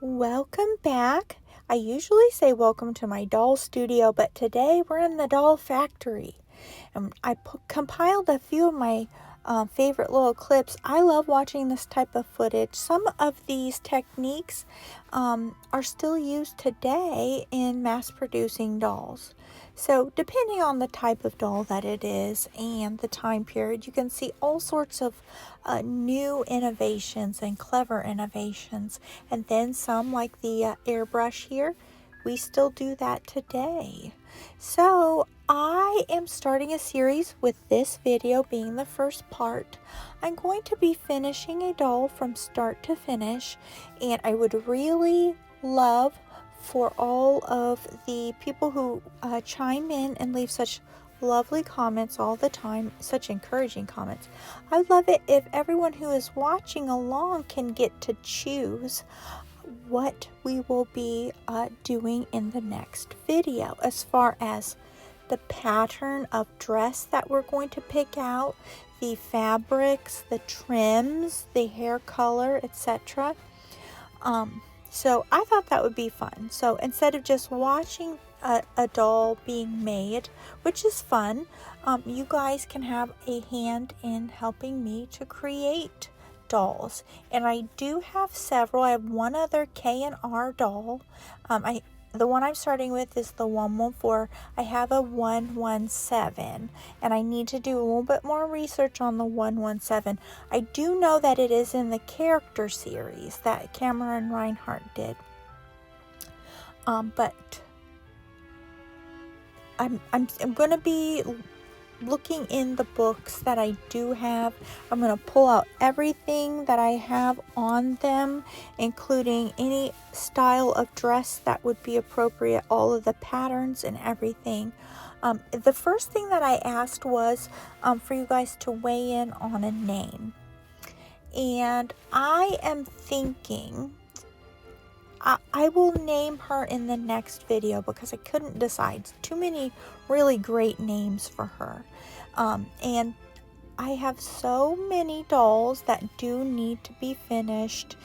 Welcome back. I usually say welcome to my doll studio, but today we're in the doll factory. And compiled a few of my favorite little clips. I love watching this type of footage. Some of these techniques are still used today in mass producing dolls. So depending on the type of doll that it is and the time period, you can see all sorts of new innovations and clever innovations. And then some like the airbrush here, we still do that today. So I am starting a series with this video being the first part. I'm going to be finishing a doll from start to finish, and I would really love for all of the people who chime in and leave such lovely comments all the time, such encouraging comments. I would love it if everyone who is watching along can get to choose what we will be doing in the next video as far as the pattern of dress that we're going to pick out, the fabrics, the trims, the hair color, etc. So I thought that would be fun. So instead of just watching a doll being made, which is fun, you guys can have a hand in helping me to create dolls. And I do have several. I have one other K&R doll. The one I'm starting with is the 114. I have a 117, and I need to do a little bit more research on the 117. I do know that it is in the character series that Cameron Reinhardt did. But I'm going to be looking in the books that I do have. I'm going to pull out everything that I have on them, including any style of dress that would be appropriate, all of the patterns and everything. The first thing that I asked was for you guys to weigh in on a name. And I am thinking I will name her in the next video because I couldn't decide. Too many really great names for her. And I have so many dolls that do need to be finished.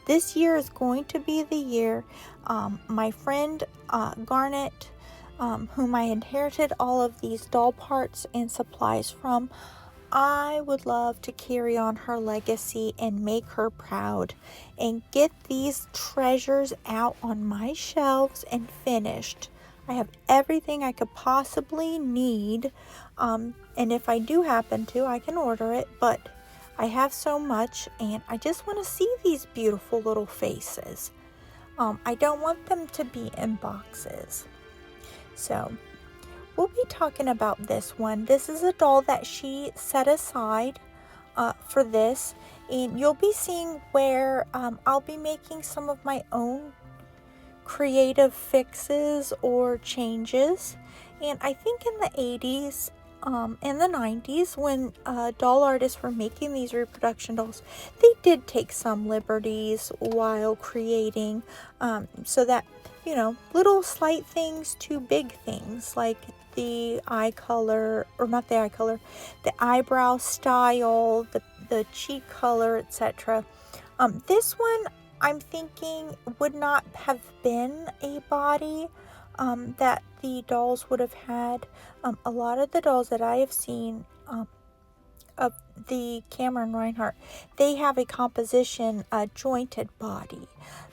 This year is going to be the year. My friend Garnet, whom I inherited all of these doll parts and supplies from, I would love to carry on her legacy and make her proud and get these treasures out on my shelves and finished. I have everything I could possibly need, and if I do happen to, I can order it, but I have so much and I just want to see these beautiful little faces. I don't want them to be in boxes. So we'll be talking about this one. This is a doll that she set aside for this, and you'll be seeing where I'll be making some of my own creative fixes or changes. And I think in the 80s and the 90s, when doll artists were making these reproduction dolls, they did take some liberties while creating, so that, you know, little slight things to big things, like the eye color, or not the eye color, the eyebrow style, the cheek color, etc. This one I'm thinking would not have been a body that the dolls would have had. A lot of the dolls that I have seen of the Cameron Reinhardt, they have a composition, a jointed body.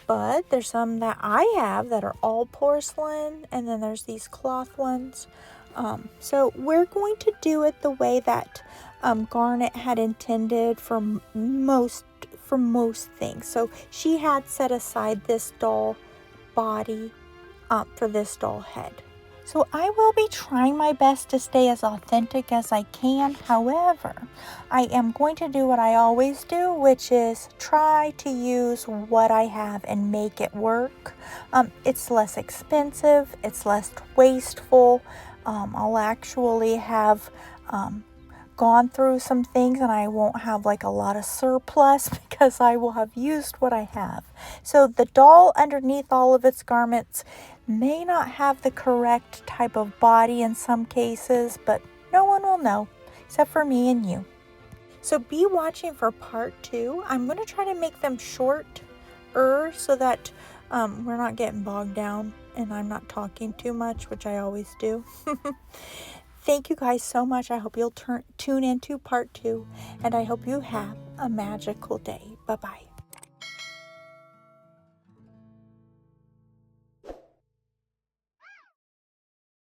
But there's some that I have that are all porcelain, and then there's these cloth ones. So we're going to do it the way that Garnet had intended for most things. So she had set aside this doll body for this doll head. So I will be trying my best to stay as authentic as I can. However, I am going to do what I always do, which is try to use what I have and make it work. It's less expensive, it's less wasteful. I'll actually have gone through some things, and I won't have like a lot of surplus because I will have used what I have. So the doll underneath all of its garments may not have the correct type of body in some cases, but no one will know except for me and you. So be watching for part 2. I'm going to try to make them short shorter so that we're not getting bogged down and I'm not talking too much, which I always do. Thank you guys so much. I hope you'll tune into part 2, and I hope you have a magical day. Bye-bye.